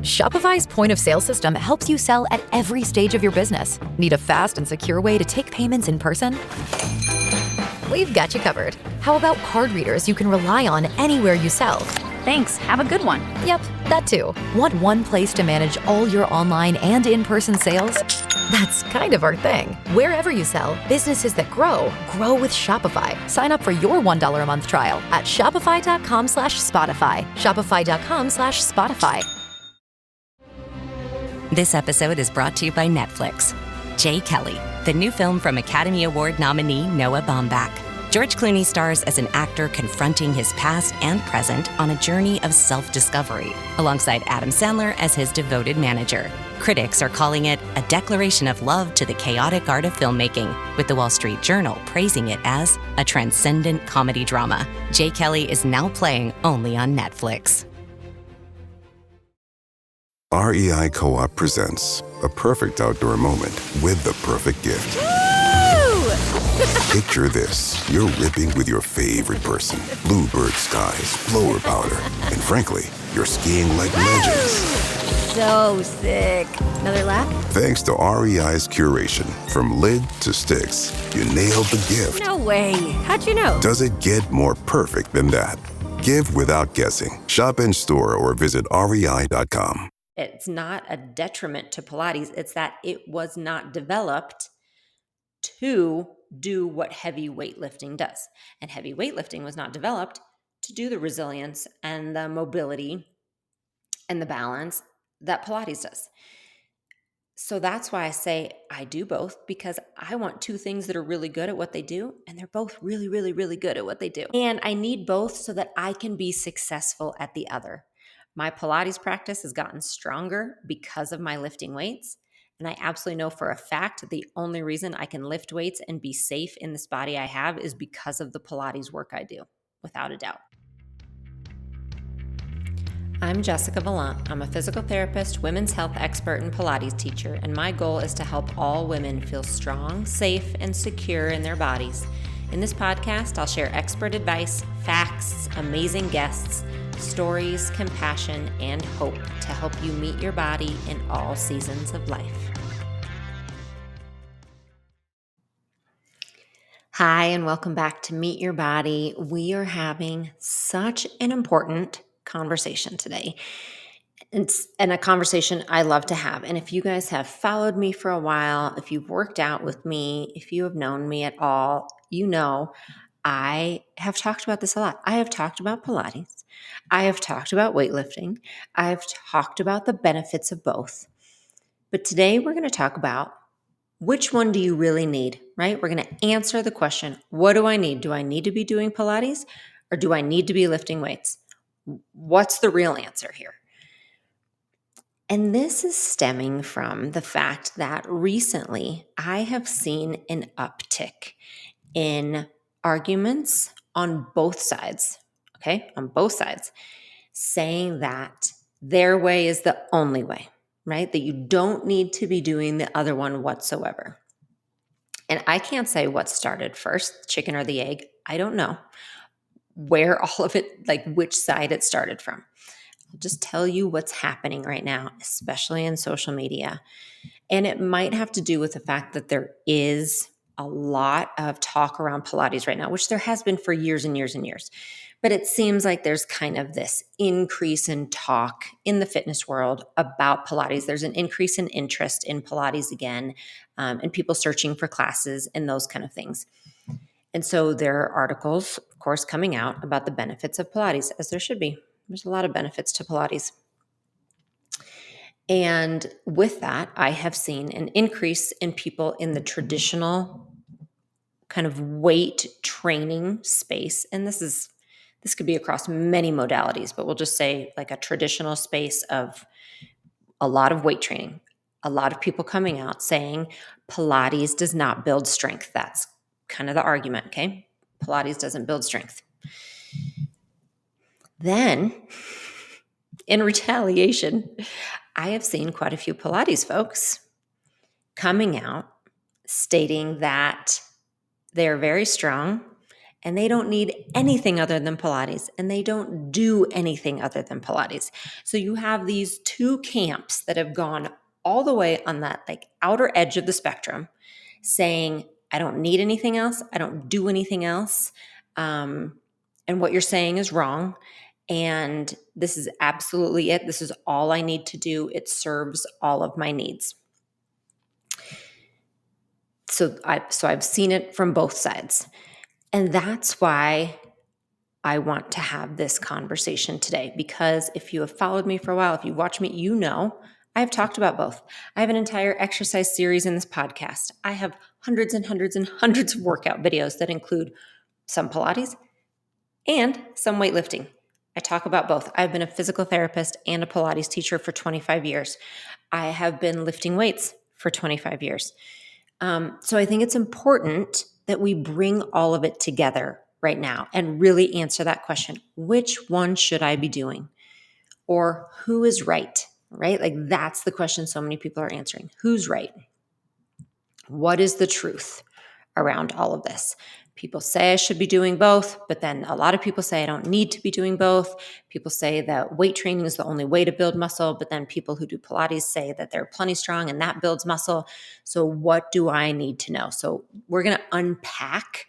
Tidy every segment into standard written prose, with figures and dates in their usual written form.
Shopify's point of sale system helps you sell at every stage of your business. Need a fast and secure way to take payments in person? We've got you covered. How about card readers you can rely on anywhere you sell? Thanks. Have a good one. Yep, that too. Want one place to manage all your online and in-person sales? That's kind of our thing. Wherever you sell, businesses that grow with Shopify. Sign up for your $1 a month trial at shopify.com/Spotify. Shopify.com/Spotify. This episode is brought to you by Netflix. Jay Kelly, the new film from Academy Award nominee Noah Baumbach. George Clooney stars as an actor confronting his past and present on a journey of self-discovery, alongside Adam Sandler as his devoted manager. Critics are calling it a declaration of love to the chaotic art of filmmaking, with the Wall Street Journal praising it as a transcendent comedy drama. Jay Kelly is now playing only on Netflix. REI Co-op presents a perfect outdoor moment with the perfect gift. Picture this. You're ripping with your favorite person. Bluebird skies, blower powder, and frankly, you're skiing like legends. So sick. Another lap? Thanks to REI's curation, from lid to sticks, you nailed the gift. No way. How'd you know? Does it get more perfect than that? Give without guessing. Shop in store or visit rei.com. It's not a detriment to Pilates. It's that it was not developed to do what heavy weightlifting does. And heavy weightlifting was not developed to do the resilience and the mobility and the balance that Pilates does. So that's why I say I do both, because I want two things that are really good at what they do, and they're both really, really, really good at what they do. And I need both so that I can be successful at the other. My Pilates practice has gotten stronger because of my lifting weights. And I absolutely know for a fact the only reason I can lift weights and be safe in this body I have is because of the Pilates work I do, without a doubt. I'm Jessica Valant. I'm a physical therapist, women's health expert, and Pilates teacher, and my goal is to help all women feel strong, safe, and secure in their bodies. In this podcast, I'll share expert advice, facts, amazing guests, stories, compassion, and hope to help you meet your body in all seasons of life. Hi, and welcome back to Meet Your Body. We are having such an important conversation today. And a conversation I love to have. And if you guys have followed me for a while, if you've worked out with me, if you have known me at all, you know I have talked about this a lot. I have talked about Pilates. I have talked about weightlifting. I've talked about the benefits of both. But today we're going to talk about which one do you really need, right? We're going to answer the question, what do I need? Do I need to be doing Pilates or do I need to be lifting weights? What's the real answer here? And this is stemming from the fact that recently I have seen an uptick in arguments on both sides, okay? On both sides, saying that their way is the only way, right? That you don't need to be doing the other one whatsoever. And I can't say what started first, chicken or the egg. I don't know where all of it, like which side it started from. I'll just tell you what's happening right now, especially in social media. And it might have to do with the fact that there is a lot of talk around Pilates right now, which there has been for years and years and years. But it seems like there's kind of this increase in talk in the fitness world about Pilates. There's an increase in interest in Pilates again, and people searching for classes and those kind of things. And so there are articles, of course, coming out about the benefits of Pilates, as there should be. There's a lot of benefits to Pilates. And with that, I have seen an increase in people in the traditional kind of weight training space. And this could be across many modalities, but we'll just say like a traditional space of a lot of weight training. A lot of people coming out saying Pilates does not build strength. That's kind of the argument, okay? Pilates doesn't build strength. Then, in retaliation, I have seen quite a few Pilates folks coming out stating that they're very strong and they don't need anything other than Pilates, and they don't do anything other than Pilates. So you have these two camps that have gone all the way on that like outer edge of the spectrum, saying, I don't need anything else. I don't do anything else. And what you're saying is wrong. And this is absolutely it. This is all I need to do. It serves all of my needs. So I've seen it from both sides. And that's why I want to have this conversation today, because if you have followed me for a while, if you watch me, you know I've talked about both. I have an entire exercise series in this podcast. I have hundreds and hundreds and hundreds of workout videos that include some Pilates and some weightlifting. I talk about both. I've been a physical therapist and a Pilates teacher for 25 years. I have been lifting weights for 25 years. So I think it's important that we bring all of it together right now and really answer that question. Which one should I be doing? Or who is right? Right? Like that's the question so many people are answering. Who's right? What is the truth around all of this? People say I should be doing both, but then a lot of people say I don't need to be doing both. People say that weight training is the only way to build muscle, but then people who do Pilates say that they're plenty strong and that builds muscle. So what do I need to know? So we're going to unpack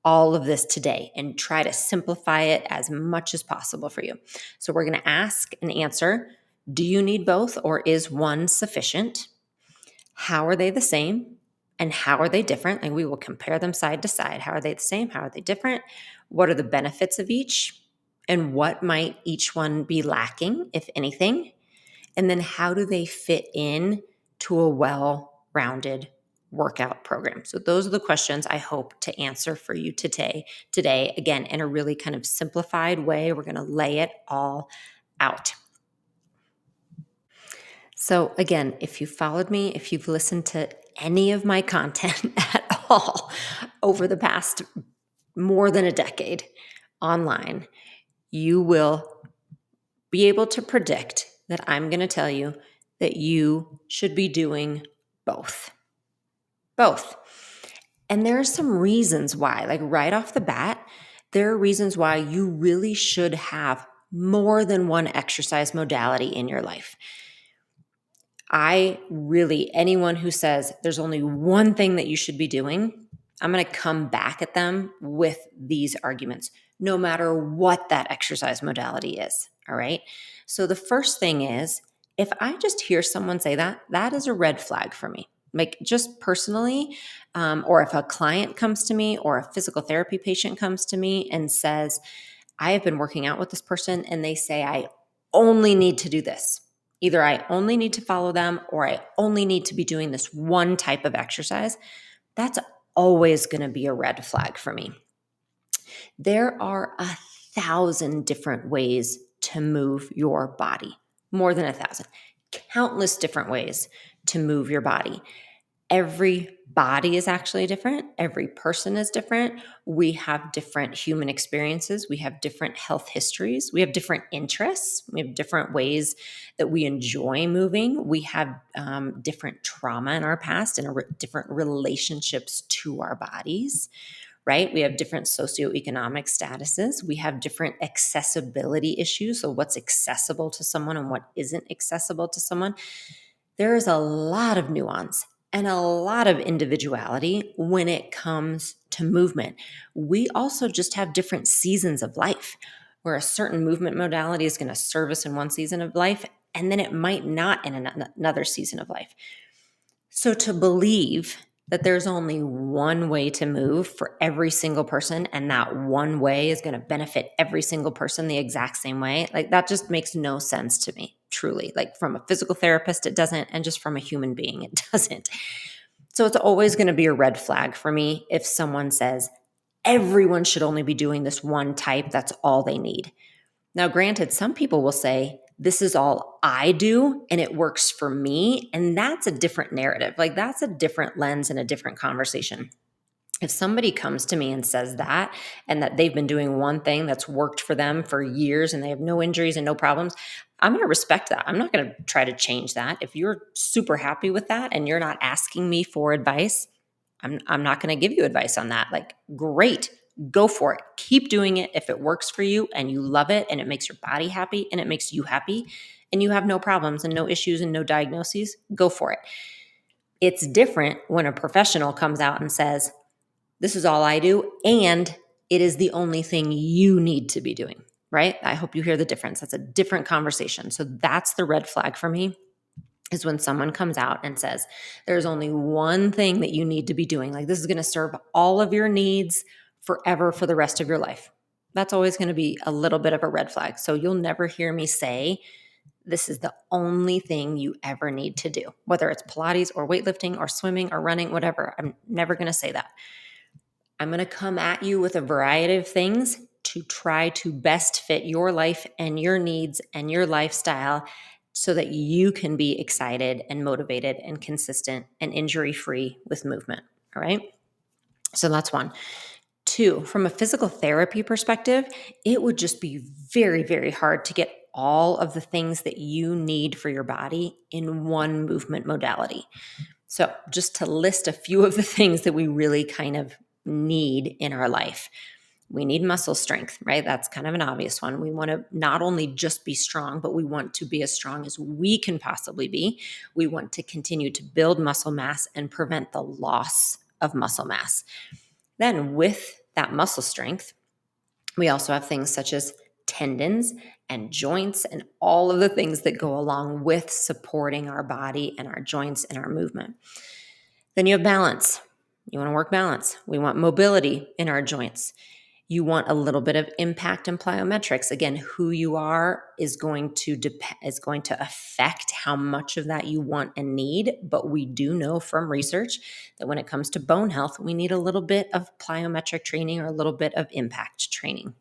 all of this today and try to simplify it as much as possible for you. So we're going to ask and answer, do you need both or is one sufficient? How are they the same? And how are they different? And we will compare them side to side. How are they the same? How are they different? What are the benefits of each? And what might each one be lacking, if anything? And then how do they fit in to a well-rounded workout program? So those are the questions I hope to answer for you today. Again, in a really kind of simplified way, we're going to lay it all out. So again, if you followed me, if you've listened to any of my content at all over the past more than a decade online, you will be able to predict that I'm going to tell you that you should be doing both. Both. And there are some reasons why, like right off the bat, there are reasons why you really should have more than one exercise modality in your life. Anyone who says there's only one thing that you should be doing, I'm going to come back at them with these arguments, no matter what that exercise modality is. All right. So the first thing is, if I just hear someone say that, that is a red flag for me. Like just personally, or if a client comes to me or a physical therapy patient comes to me and says, I have been working out with this person and they say, I only need to do this. Either I only need to follow them or I only need to be doing this one type of exercise. That's always going to be a red flag for me. There are 1,000 different ways to move your body, more than 1,000, countless different ways to move your body. Every body is actually different. Every person is different. We have different human experiences. We have different health histories. We have different interests. We have different ways that we enjoy moving. We have different trauma in our past and different relationships to our bodies, right? We have different socioeconomic statuses. We have different accessibility issues. So what's accessible to someone and what isn't accessible to someone. There is a lot of nuance and a lot of individuality when it comes to movement. We also just have different seasons of life where a certain movement modality is going to serve us in one season of life, and then it might not in another season of life. So to believe that there's only one way to move for every single person and that one way is going to benefit every single person the exact same way, like that just makes no sense to me, truly. Like from a physical therapist, it doesn't, and just from a human being, it doesn't. So it's always going to be a red flag for me if someone says everyone should only be doing this one type, that's all they need. Now, granted, some people will say, this is all I do and it works for me. And that's a different narrative. Like that's a different lens and a different conversation. If somebody comes to me and says that, and that they've been doing one thing that's worked for them for years and they have no injuries and no problems, I'm going to respect that. I'm not going to try to change that. If you're super happy with that and you're not asking me for advice, I'm not going to give you advice on that. Like, great, Go for it. Keep doing it if it works for you and you love it and it makes your body happy and it makes you happy and you have no problems and no issues and no diagnoses. Go for it. It's different when a professional comes out and says, this is all I do, and it is the only thing you need to be doing, right? I hope you hear the difference. That's a different conversation. So that's the red flag for me, is when someone comes out and says, there's only one thing that you need to be doing. Like, this is going to serve all of your needs forever for the rest of your life. That's always going to be a little bit of a red flag. So you'll never hear me say, this is the only thing you ever need to do, whether it's Pilates or weightlifting or swimming or running, whatever. I'm never going to say that. I'm going to come at you with a variety of things to try to best fit your life and your needs and your lifestyle so that you can be excited and motivated and consistent and injury-free with movement. All right. So that's one. Two, from a physical therapy perspective, it would just be very, very hard to get all of the things that you need for your body in one movement modality. So just to list a few of the things that we really kind of need in our life. We need muscle strength, right? That's kind of an obvious one. We want to not only just be strong, but we want to be as strong as we can possibly be. We want to continue to build muscle mass and prevent the loss of muscle mass. Then with that muscle strength, we also have things such as tendons and joints and all of the things that go along with supporting our body and our joints and our movement. Then you have balance. You want to work balance. We want mobility in our joints. You want a little bit of impact and plyometrics. Again, who you are is going to affect how much of that you want and need. But we do know from research that when it comes to bone health, we need a little bit of plyometric training or a little bit of impact training.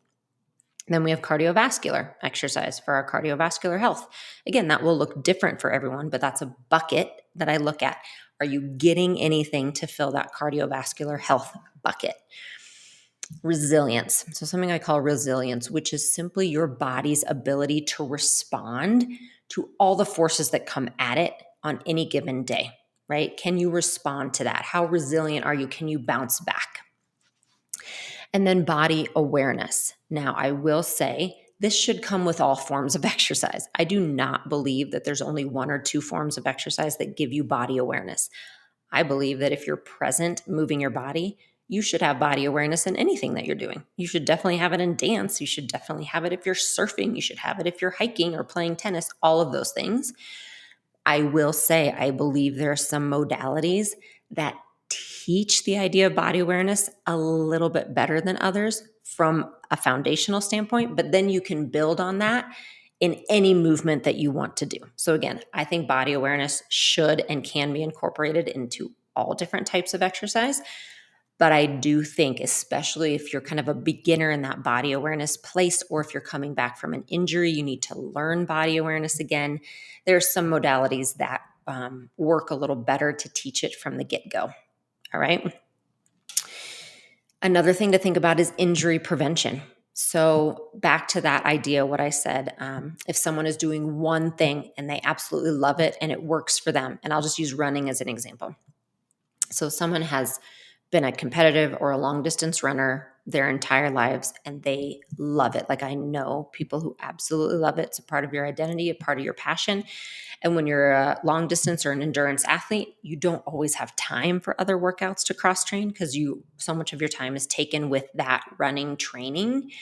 Then we have cardiovascular exercise for our cardiovascular health. Again, that will look different for everyone, but that's a bucket that I look at. Are you getting anything to fill that cardiovascular health bucket? Resilience. So something I call resilience, which is simply your body's ability to respond to all the forces that come at it on any given day, right? Can you respond to that? How resilient are you? Can you bounce back? And then body awareness. Now, I will say this should come with all forms of exercise. I do not believe that there's only one or two forms of exercise that give you body awareness. I believe that if you're present, moving your body, you should have body awareness in anything that you're doing. You should definitely have it in dance. You should definitely have it if you're surfing. You should have it if you're hiking or playing tennis, all of those things. I will say, I believe there are some modalities that teach the idea of body awareness a little bit better than others from a foundational standpoint, but then you can build on that in any movement that you want to do. So again, I think body awareness should and can be incorporated into all different types of exercise. But I do think, especially if you're kind of a beginner in that body awareness place, or if you're coming back from an injury, you need to learn body awareness again. There are some modalities that work a little better to teach it from the get-go. All right. Another thing to think about is injury prevention. So back to that idea, what I said, if someone is doing one thing and they absolutely love it and it works for them, and I'll just use running as an example. So someone has been a competitive or a long distance runner their entire lives and they love it. Like, I know people who absolutely love it. It's a part of your identity, a part of your passion. And when you're a long distance or an endurance athlete, you don't always have time for other workouts to cross train because so much of your time is taken with that running training.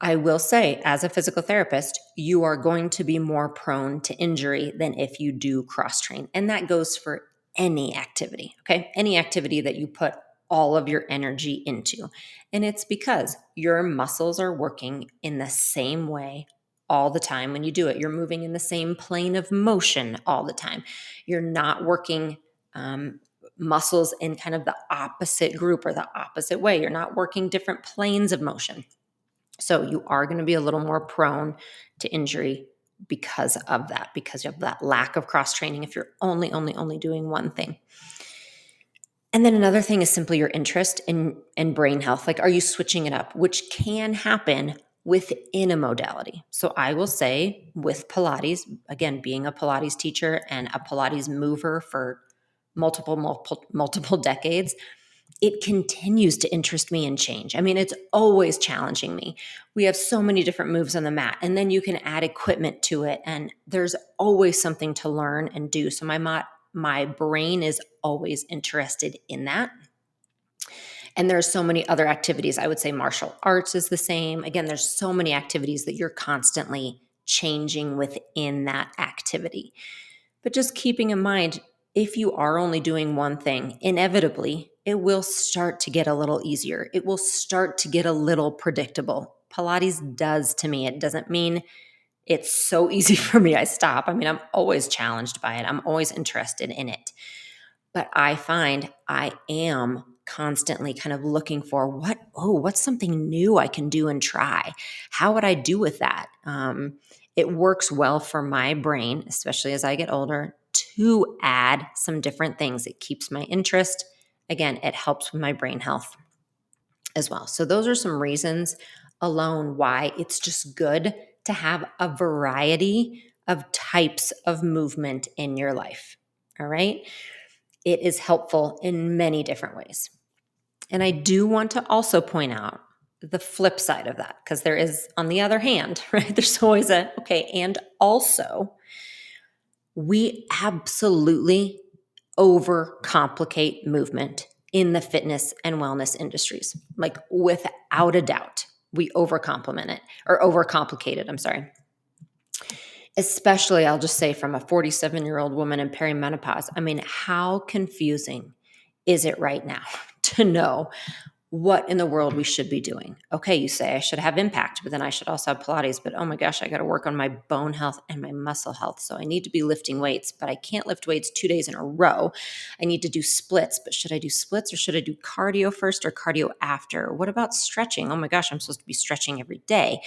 I will say, as a physical therapist, you are going to be more prone to injury than if you do cross train. And that goes for any activity, okay? Any activity that you put all of your energy into. And it's because your muscles are working in the same way all the time when you do it. You're moving in the same plane of motion all the time. You're not working muscles in kind of the opposite group or the opposite way. You're not working different planes of motion. So you are going to be a little more prone to injury because of that lack of cross training if you're only doing one thing. And then another thing is simply your interest in brain health. Like, are you switching it up, which can happen within a modality. So I will say with Pilates, again, being a Pilates teacher and a Pilates mover for multiple decades, it continues to interest me and change. I mean, it's always challenging me. We have so many different moves on the mat, and then you can add equipment to it, and there's always something to learn and do. So my brain is always interested in that. And there's so many other activities. I would say martial arts is the same. Again, there's so many activities that you're constantly changing within that activity. But just keeping in mind, if you are only doing one thing, inevitably, it will start to get a little easier. It will start to get a little predictable. Pilates does to me. It doesn't mean it's so easy for me. I stop. I mean, I'm always challenged by it. I'm always interested in it. But I find I am constantly kind of looking for what's something new I can do and try? How would I do with that? It works well for my brain, especially as I get older, to add some different things. It keeps my interest. Again, it helps with my brain health as well. So those are some reasons alone why it's just good to have a variety of types of movement in your life. All right. It is helpful in many different ways. And I do want to also point out the flip side of that, because there is, on the other hand, right? There's always and also we absolutely overcomplicate movement in the fitness and wellness industries. Like without a doubt, we overcomplicate it. I'm sorry. Especially, I'll just say, from a 47-year-old woman in perimenopause. I mean, how confusing is it right now to know what in the world we should be doing? Okay, you say I should have impact, but then I should also have Pilates. But oh my gosh, I got to work on my bone health and my muscle health. So I need to be lifting weights, but I can't lift weights 2 days in a row. I need to do splits, but should I do splits or should I do cardio first or cardio after? What about stretching? Oh my gosh, I'm supposed to be stretching every day.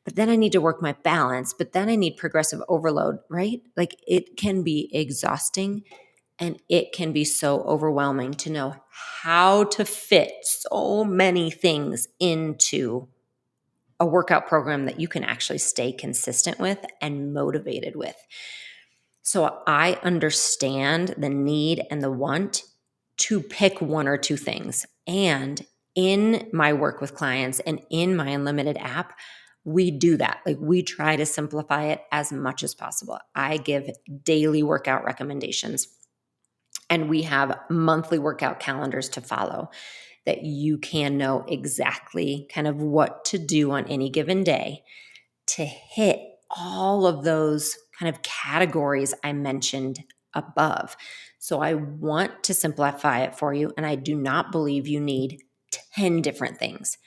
But then I need to work my balance, but then I need progressive overload, right? Like it can be exhausting and it can be so overwhelming to know how to fit so many things into a workout program that you can actually stay consistent with and motivated with. So I understand the need and the want to pick one or two things. And in my work with clients and in my Unlimited app, we do that. Like we try to simplify it as much as possible. I give daily workout recommendations. And we have monthly workout calendars to follow that you can know exactly kind of what to do on any given day to hit all of those kind of categories I mentioned above. So I want to simplify it for you, and I do not believe you need 10 different things.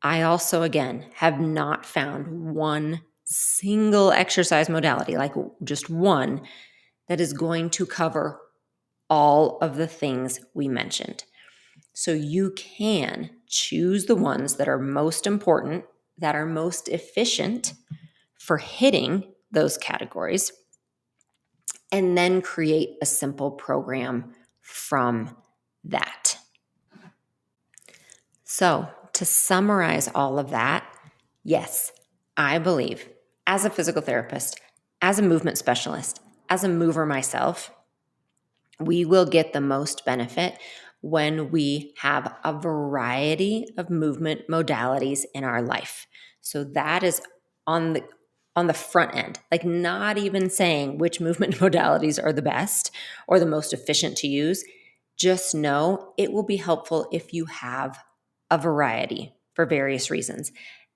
I also, again, have not found one single exercise modality, like just one, that is going to cover all of the things we mentioned. So you can choose the ones that are most important, that are most efficient for hitting those categories, and then create a simple program from that. So to summarize all of that, yes, I believe as a physical therapist, as a movement specialist, as a mover myself, we will get the most benefit when we have a variety of movement modalities in our life. So that is on the front end, like not even saying which movement modalities are the best or the most efficient to use. Just know it will be helpful if you have a variety for various reasons.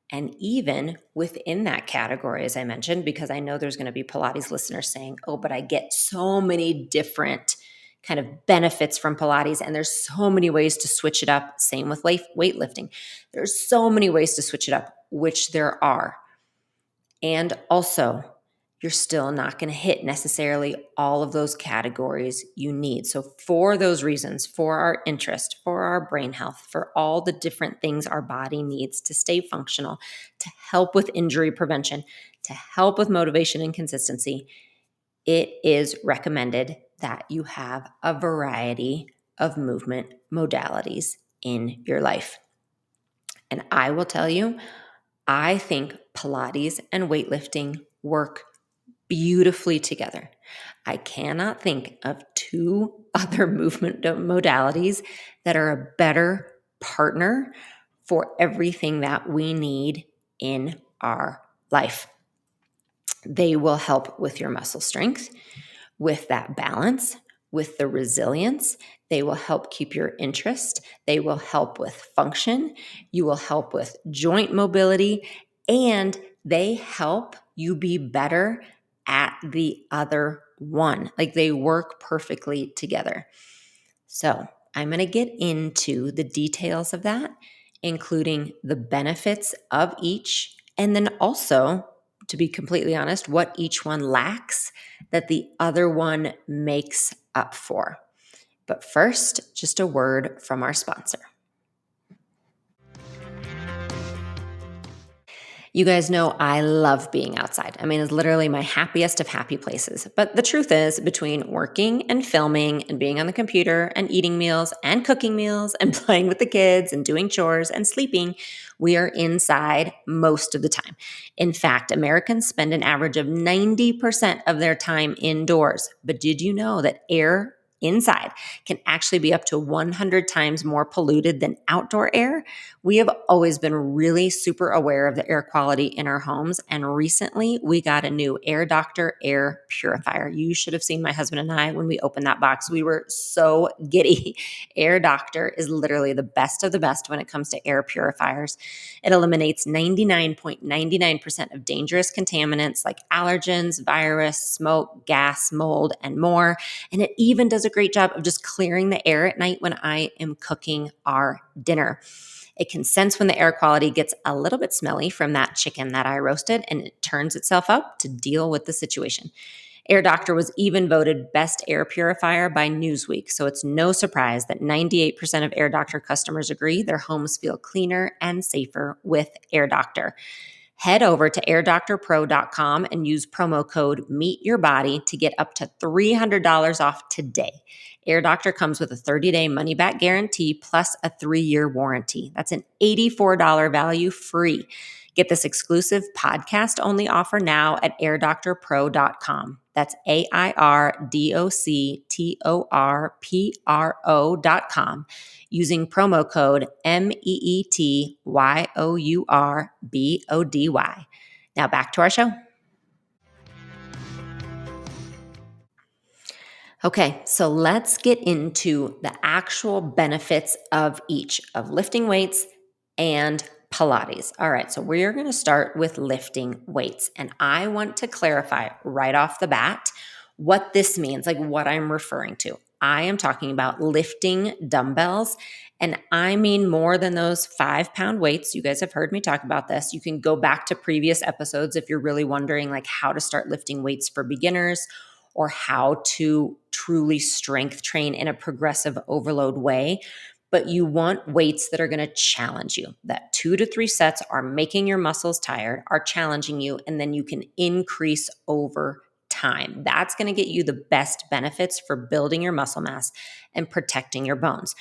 And even within that category, as I mentioned, because I know there's going to be Pilates listeners saying, oh, but I get so many different kind of benefits from Pilates, and there's so many ways to switch it up. Same with weightlifting. There's so many ways to switch it up, which there are. And also, you're still not going to hit necessarily all of those categories you need. So for those reasons, for our interest, for our brain health, for all the different things our body needs to stay functional, to help with injury prevention, to help with motivation and consistency, it is recommended that you have a variety of movement modalities in your life. And I will tell you, I think Pilates and weightlifting work beautifully together. I cannot think of two other movement modalities that are a better partner for everything that we need in our life. They will help with your muscle strength, with that balance, with the resilience. They will help keep your interest. They will help with function. You will help with joint mobility, and they help you be better at the other one. Like they work perfectly together. So I'm going to get into the details of that, including the benefits of each, and then also, to be completely honest, what each one lacks that the other one makes up for. But first, just a word from our sponsor. You guys know I love being outside. I mean, it's literally my happiest of happy places. But the truth is, between working and filming and being on the computer and eating meals and cooking meals and playing with the kids and doing chores and sleeping, we are inside most of the time. In fact, Americans spend an average of 90% of their time indoors. But did you know that air inside can actually be up to 100 times more polluted than outdoor air? We have always been really super aware of the air quality in our homes. And recently we got a new Air Doctor air purifier. You should have seen my husband and I when we opened that box. We were so giddy. Air Doctor is literally the best of the best when it comes to air purifiers. It eliminates 99.99% of dangerous contaminants like allergens, virus, smoke, gas, mold, and more. And it even does a great job of just clearing the air at night when I am cooking our dinner. It can sense when the air quality gets a little bit smelly from that chicken that I roasted, and it turns itself up to deal with the situation. Air Doctor was even voted best air purifier by Newsweek, so it's no surprise that 98% of Air Doctor customers agree their homes feel cleaner and safer with Air Doctor. Head over to airdoctorpro.com and use promo code MEETYOURBODY to get up to $300 off today. Air Doctor comes with a 30-day money-back guarantee plus a 3-year warranty. That's an $84 value free. Get this exclusive podcast-only offer now at airdoctorpro.com. That's airdoctorpro.com using promo code MEETYOURBODY. Now back to our show. Okay, so let's get into the actual benefits of each of lifting weights and Pilates. All right, so we're going to start with lifting weights. And I want to clarify right off the bat what this means, like what I'm referring to. I am talking about lifting dumbbells, and I mean more than those 5-pound weights. You guys have heard me talk about this. You can go back to previous episodes if you're really wondering like how to start lifting weights for beginners or how to truly strength train in a progressive overload way. But you want weights that are going to challenge you, that 2 to 3 sets are making your muscles tired, are challenging you, and then you can increase over time. That's going to get you the best benefits for building your muscle mass and protecting your bones.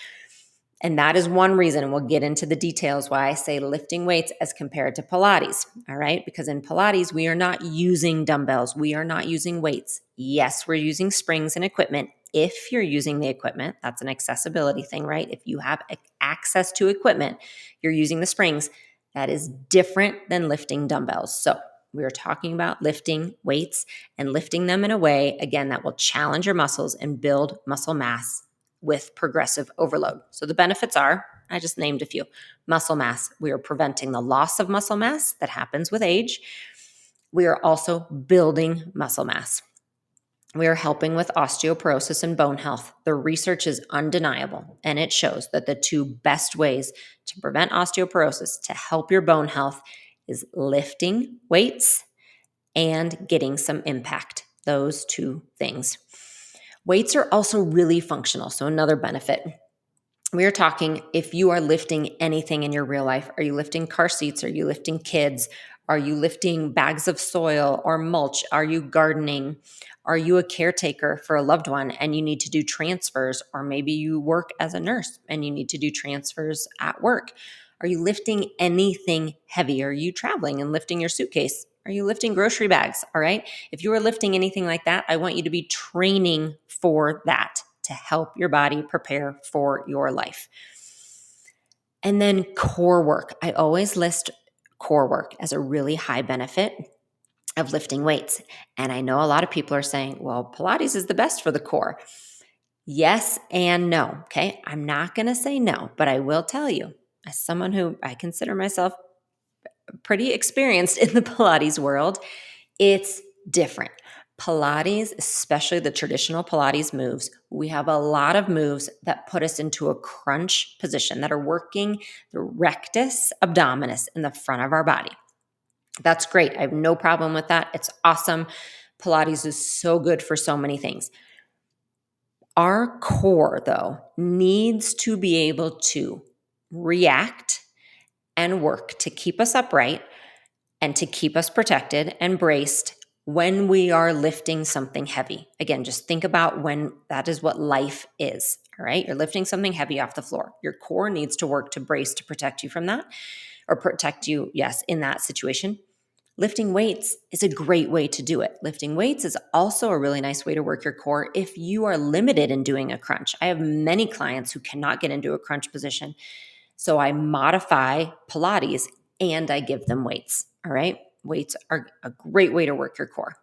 And that is one reason, and we'll get into the details why I say lifting weights as compared to Pilates, all right? Because in Pilates, we are not using dumbbells. We are not using weights. Yes, we're using springs and equipment. If you're using the equipment, that's an accessibility thing, right? If you have access to equipment, you're using the springs. That is different than lifting dumbbells. So we are talking about lifting weights and lifting them in a way, again, that will challenge your muscles and build muscle mass with progressive overload. So the benefits are, I just named a few. Muscle mass. We are preventing the loss of muscle mass that happens with age. We are also building muscle mass. We are helping with osteoporosis and bone health. The research is undeniable, and it shows that the 2 best ways to prevent osteoporosis, to help your bone health, is lifting weights and getting some impact. Those 2 things. Weights are also really functional. So another benefit. We are talking if you are lifting anything in your real life. Are you lifting car seats? Are you lifting kids? Are you lifting bags of soil or mulch? Are you gardening? Are you a caretaker for a loved one and you need to do transfers? Or maybe you work as a nurse and you need to do transfers at work. Are you lifting anything heavy? Are you traveling and lifting your suitcase? Are you lifting grocery bags? All right. If you are lifting anything like that, I want you to be training for that to help your body prepare for your life. And then core work. I always list core work as a really high benefit of lifting weights. And I know a lot of people are saying, well, Pilates is the best for the core. Yes and no. Okay. I'm not going to say no, but I will tell you, as someone who I consider myself pretty experienced in the Pilates world, it's different. Pilates, especially the traditional Pilates moves, we have a lot of moves that put us into a crunch position that are working the rectus abdominis in the front of our body. That's great. I have no problem with that. It's awesome. Pilates is so good for so many things. Our core, though, needs to be able to react and work to keep us upright and to keep us protected and braced when we are lifting something heavy. Again, just think about when that is what life is. All right. You're lifting something heavy off the floor. Your core needs to work to brace to protect you from that, or protect you, yes, in that situation. Lifting weights is a great way to do it. Lifting weights is also a really nice way to work your core if you are limited in doing a crunch. I have many clients who cannot get into a crunch position. So I modify Pilates and I give them weights. All right. Weights are a great way to work your core.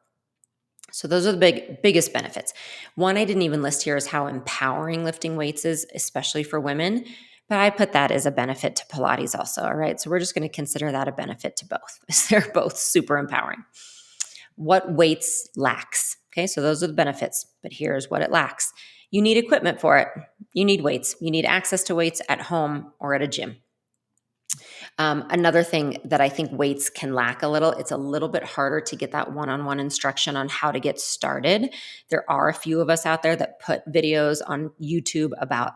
So those are the biggest benefits. One I didn't even list here is how empowering lifting weights is, especially for women. But I put that as a benefit to Pilates also. All right. So we're just going to consider that a benefit to both. They're both super empowering. What weights lacks? Okay. So those are the benefits. But here's what it lacks. You need equipment for it. You need weights. You need access to weights at home or at a gym. Another thing that I think weights can lack a little, it's a little bit harder to get that one-on-one instruction on how to get started. There are a few of us out there that put videos on YouTube about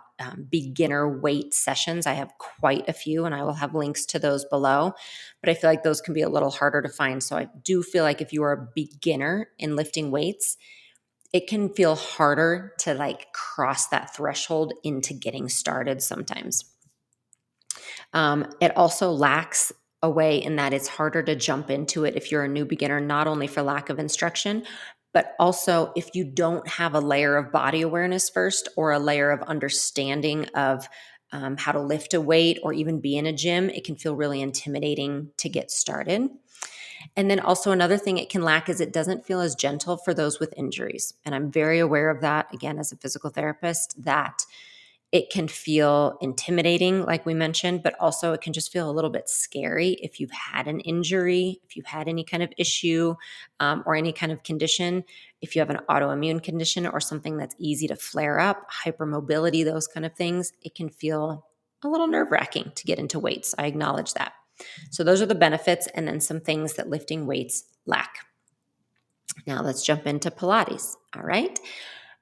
beginner weight sessions. I have quite a few, and I will have links to those below. But I feel like those can be a little harder to find. So I do feel like if you are a beginner in lifting weights, it can feel harder to like cross that threshold into getting started sometimes. It also lacks a way in that it's harder to jump into it if you're a new beginner, not only for lack of instruction, but also if you don't have a layer of body awareness first or a layer of understanding of how to lift a weight or even be in a gym, it can feel really intimidating to get started. And then also another thing it can lack is it doesn't feel as gentle for those with injuries. And I'm very aware of that, again, as a physical therapist, that it can feel intimidating, like we mentioned, but also it can just feel a little bit scary if you've had an injury, if you've had any kind of issue or any kind of condition, if you have an autoimmune condition or something that's easy to flare up, hypermobility, those kind of things, it can feel a little nerve-wracking to get into weights. I acknowledge that. So those are the benefits and then some things that lifting weights lack. Now let's jump into Pilates. All right.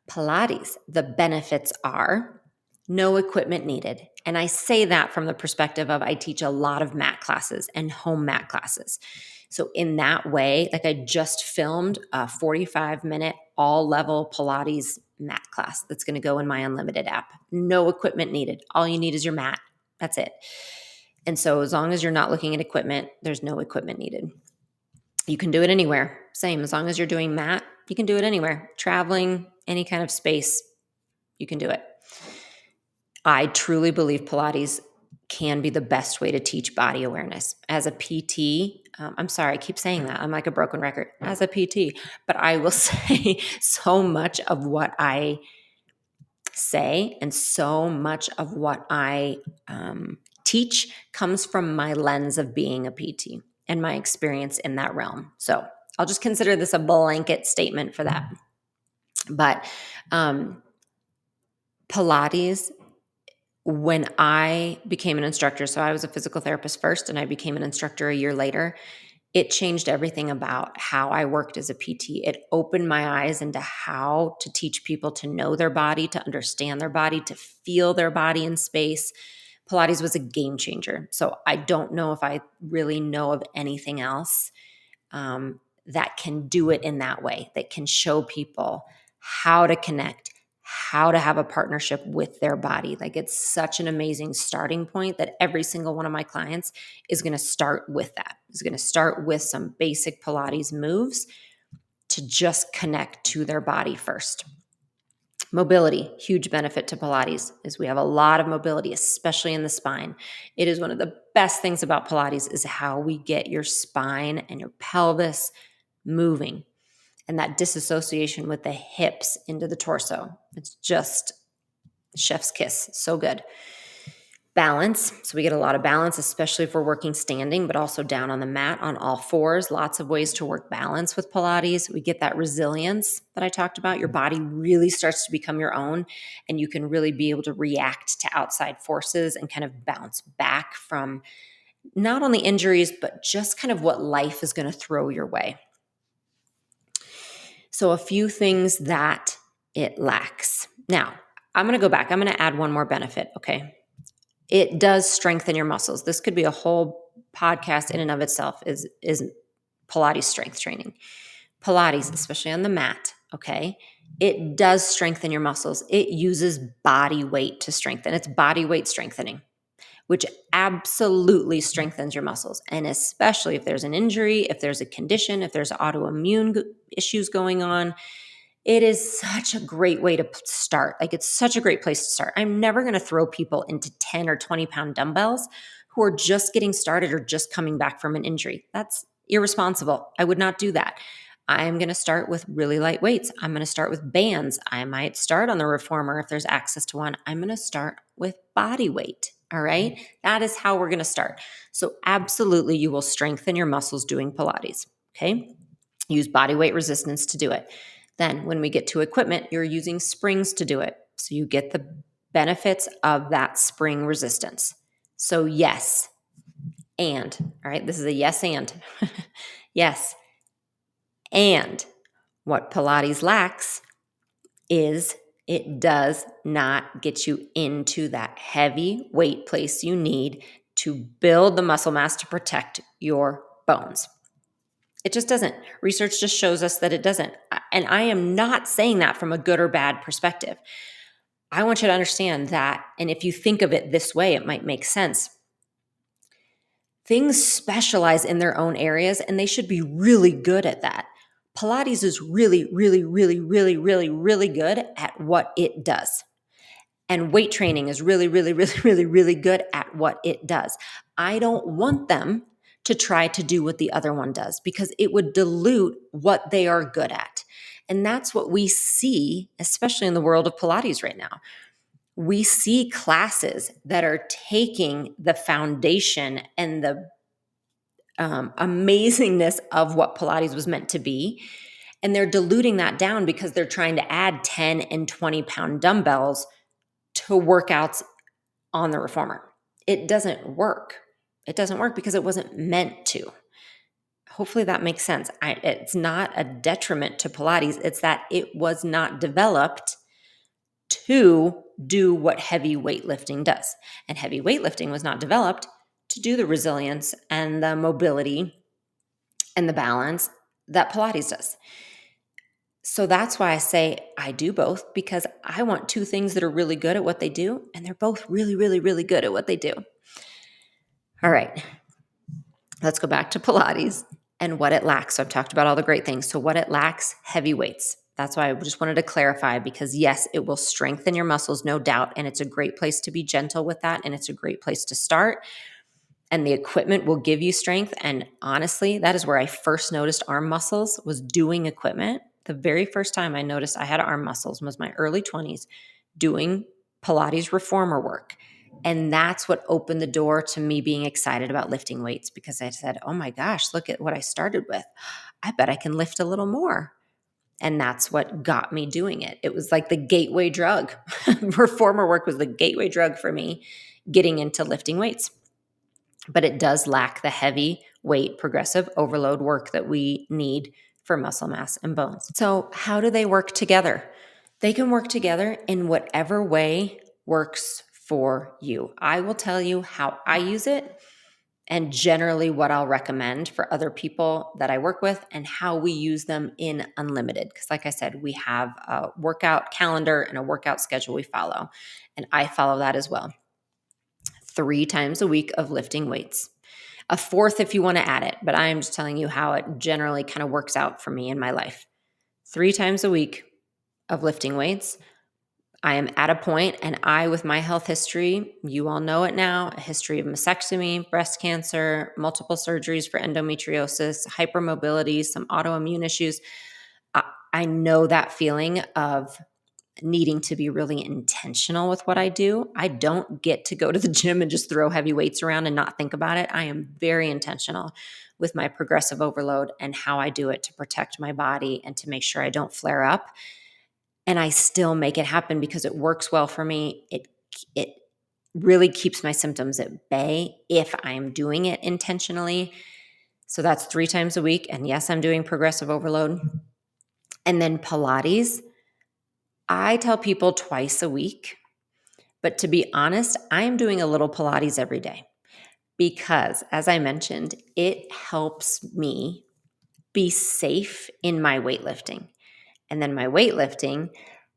Pilates, the benefits are no equipment needed. And I say that from the perspective of I teach a lot of mat classes and home mat classes. So in that way, like I just filmed a 45-minute all-level Pilates mat class that's going to go in my Unlimited app. No equipment needed. All you need is your mat. That's it. And so as long as you're not looking at equipment, there's no equipment needed. You can do it anywhere. Same, as long as you're doing mat, you can do it anywhere. Traveling, any kind of space, you can do it. I truly believe Pilates can be the best way to teach body awareness. As a PT, I'm sorry, I keep saying that. I'm like a broken record. As a PT, but I will say so much of what I say and so much of what I teach comes from my lens of being a PT and my experience in that realm. So I'll just consider this a blanket statement for that. But Pilates, when I became an instructor, so I was a physical therapist first and I became an instructor a year later, it changed everything about how I worked as a PT. It opened my eyes into how to teach people to know their body, to understand their body, to feel their body in space. Pilates was a game changer. So I don't know if I really know of anything else that can do it in that way, that can show people how to connect, how to have a partnership with their body. Like, it's such an amazing starting point that every single one of my clients is going to start with that. Is going to start with some basic Pilates moves to just connect to their body first. Mobility, huge benefit to Pilates is we have a lot of mobility, especially in the spine. It is one of the best things about Pilates is how we get your spine and your pelvis moving, and that disassociation with the hips into the torso. It's just chef's kiss. So good. Balance. So we get a lot of balance, especially if we're working standing, but also down on the mat on all fours. Lots of ways to work balance with Pilates. We get that resilience that I talked about. Your body really starts to become your own, and you can really be able to react to outside forces and kind of bounce back from not only injuries, but just kind of what life is going to throw your way. So a few things that it lacks. Now, I'm going to go back. I'm going to add one more benefit, okay? It does strengthen your muscles. This could be a whole podcast in and of itself is Pilates strength training. Pilates, especially on the mat, okay? It does strengthen your muscles. It uses body weight to strengthen. It's body weight strengthening, which absolutely strengthens your muscles. And especially if there's an injury, if there's a condition, if there's autoimmune issues going on, it is such a great way to start. Like, it's such a great place to start. I'm never going to throw people into 10 or 20 pound dumbbells who are just getting started or just coming back from an injury. That's irresponsible. I would not do that. I'm going to start with really light weights. I'm going to start with bands. I might start on the reformer if there's access to one. I'm going to start with body weight. All right. That is how we're going to start. So absolutely, you will strengthen your muscles doing Pilates. Okay. Use body weight resistance to do it. Then when we get to equipment, you're using springs to do it. So you get the benefits of that spring resistance. So yes, and, all right, this is a yes and. Yes. And what Pilates lacks is it does not get you into that heavy weight place you need to build the muscle mass to protect your bones. It just doesn't. Research just shows us that it doesn't. And I am not saying that from a good or bad perspective. I want you to understand that, and if you think of it this way, it might make sense. Things specialize in their own areas, and they should be really good at that. Pilates is really, really, really, really, really, really good at what it does. And weight training is really, really, really, really, really good at what it does. I don't want them to try to do what the other one does because it would dilute what they are good at. And that's what we see, especially in the world of Pilates right now. We see classes that are taking the foundation and the amazingness of what Pilates was meant to be, and they're diluting that down because they're trying to add 10 and 20 pound dumbbells to workouts on the reformer. It doesn't work. It doesn't work because it wasn't meant to. Hopefully that makes sense. It's not a detriment to Pilates. It's that it was not developed to do what heavy weightlifting does. And heavy weightlifting was not developed to do the resilience and the mobility and the balance that Pilates does. So that's why I say I do both, because I want two things that are really good at what they do, and they're both really, really, really good at what they do. All right, let's go back to Pilates and what it lacks. So I've talked about all the great things. So what it lacks, heavy weights. That's why I just wanted to clarify, because yes, it will strengthen your muscles, no doubt, and it's a great place to be gentle with that, and it's a great place to start. And the equipment will give you strength. And honestly, that is where I first noticed arm muscles, was doing equipment. The very first time I noticed I had arm muscles was my early 20s doing Pilates reformer work. And that's what opened the door to me being excited about lifting weights, because I said, oh my gosh, look at what I started with. I bet I can lift a little more. And that's what got me doing it. It was like the gateway drug. Reformer work was the gateway drug for me getting into lifting weights. But it does lack the heavy weight progressive overload work that we need for muscle mass and bones. So how do they work together? They can work together in whatever way works for you. I will tell you how I use it, and generally what I'll recommend for other people that I work with and how we use them in Unlimited. Because like I said, we have a workout calendar and a workout schedule we follow, and I follow that as well. 3 times a week of lifting weights. A fourth if you want to add it, but I'm just telling you how it generally kind of works out for me in my life. 3 times a week of lifting weights. I am at a point, and I, with my health history, you all know it now, a history of mastectomy, breast cancer, multiple surgeries for endometriosis, hypermobility, some autoimmune issues. I know that feeling of needing to be really intentional with what I do. I don't get to go to the gym and just throw heavy weights around and not think about it. I am very intentional with my progressive overload and how I do it to protect my body and to make sure I don't flare up. And I still make it happen because it works well for me. It really keeps my symptoms at bay if I'm doing it intentionally. So that's 3 times a week. And yes, I'm doing progressive overload. And then Pilates, I tell people twice a week. But to be honest, I am doing a little Pilates every day because, as I mentioned, it helps me be safe in my weightlifting. And then my weightlifting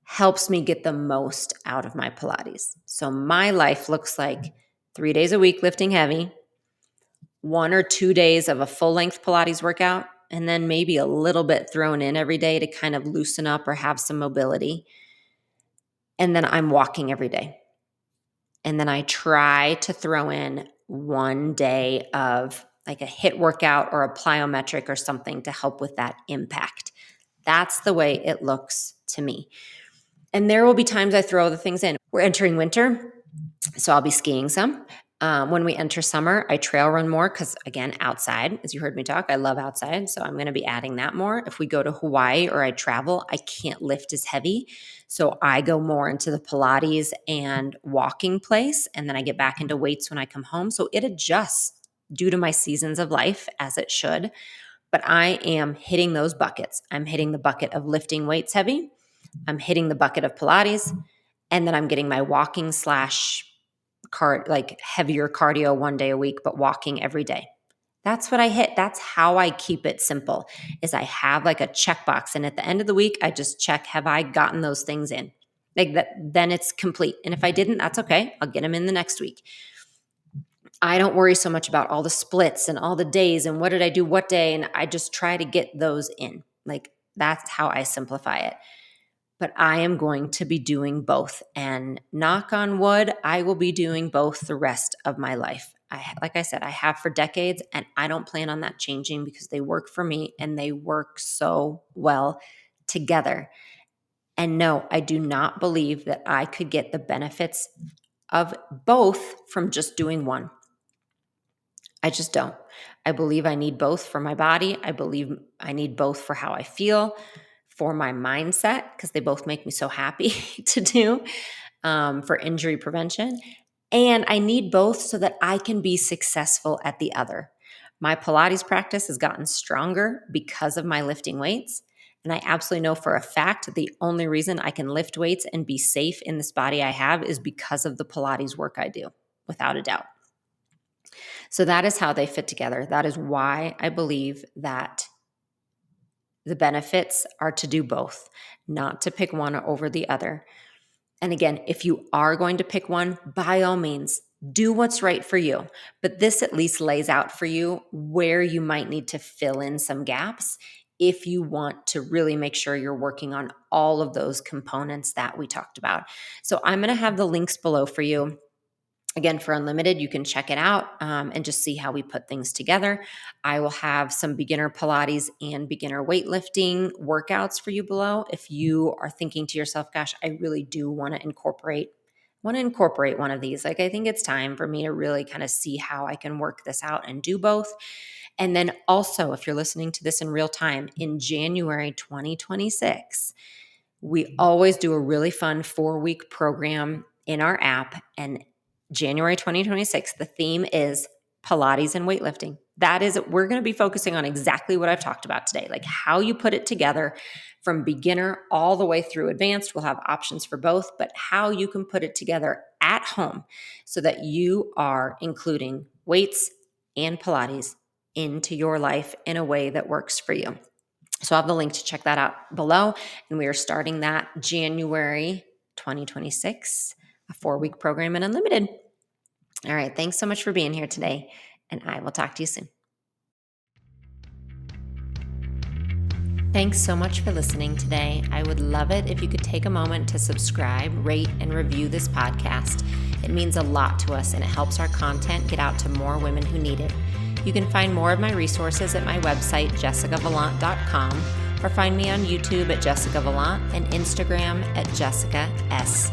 helps me get the most out of my Pilates. So my life looks like 3 days a week lifting heavy, 1 or 2 days of a full length Pilates workout, and then maybe a little bit thrown in every day to kind of loosen up or have some mobility. And then I'm walking every day. And then I try to throw in 1 day of like a HIIT workout or a plyometric or something to help with that impact. That's the way it looks to me. And there will be times I throw other things in. We're entering winter, so I'll be skiing some. When we enter summer, I trail run more because, again, outside, as you heard me talk, I love outside. So I'm going to be adding that more. If we go to Hawaii or I travel, I can't lift as heavy. So I go more into the Pilates and walking place. And then I get back into weights when I come home. So it adjusts due to my seasons of life, as it should. But I am hitting those buckets. I'm hitting the bucket of lifting weights heavy. I'm hitting the bucket of Pilates. And then I'm getting my walking / like heavier cardio 1 day a week, but walking every day. That's what I hit. That's how I keep it simple, is I have like a checkbox. And at the end of the week, I just check, have I gotten those things in? Like that, then it's complete. And if I didn't, that's okay. I'll get them in the next week. I don't worry so much about all the splits and all the days and what did I do what day. And I just try to get those in. Like that's how I simplify it. But I am going to be doing both. And knock on wood, I will be doing both the rest of my life. Like I said, I have for decades, and I don't plan on that changing because they work for me and they work so well together. And no, I do not believe that I could get the benefits of both from just doing one. I just don't. I believe I need both for my body. I believe I need both for how I feel, for my mindset, because they both make me so happy to do, for injury prevention. And I need both so that I can be successful at the other. My Pilates practice has gotten stronger because of my lifting weights. And I absolutely know for a fact the only reason I can lift weights and be safe in this body I have is because of the Pilates work I do, without a doubt. So that is how they fit together. That is why I believe that the benefits are to do both, not to pick one over the other. And again, if you are going to pick one, by all means, do what's right for you. But this at least lays out for you where you might need to fill in some gaps if you want to really make sure you're working on all of those components that we talked about. So I'm going to have the links below for you. Again, for Unlimited, you can check it out and just see how we put things together. I will have some beginner Pilates and beginner weightlifting workouts for you below. If you are thinking to yourself, gosh, I really do want to incorporate one of these. Like, I think it's time for me to really kind of see how I can work this out and do both. And then also, if you're listening to this in real time, in January 2026, we always do a really fun 4-week program in our app. And January 2026, the theme is Pilates and weightlifting. That is, we're going to be focusing on exactly what I've talked about today, like how you put it together from beginner all the way through advanced. We'll have options for both, but how you can put it together at home so that you are including weights and Pilates into your life in a way that works for you. So I'll have the link to check that out below. And we are starting that January 2026, a 4-week program and unlimited. All right. Thanks so much for being here today. And I will talk to you soon. Thanks so much for listening today. I would love it if you could take a moment to subscribe, rate, and review this podcast. It means a lot to us and it helps our content get out to more women who need it. You can find more of my resources at my website, jessicavalant.com, or find me on YouTube at Jessica Valant and Instagram at Jessica S.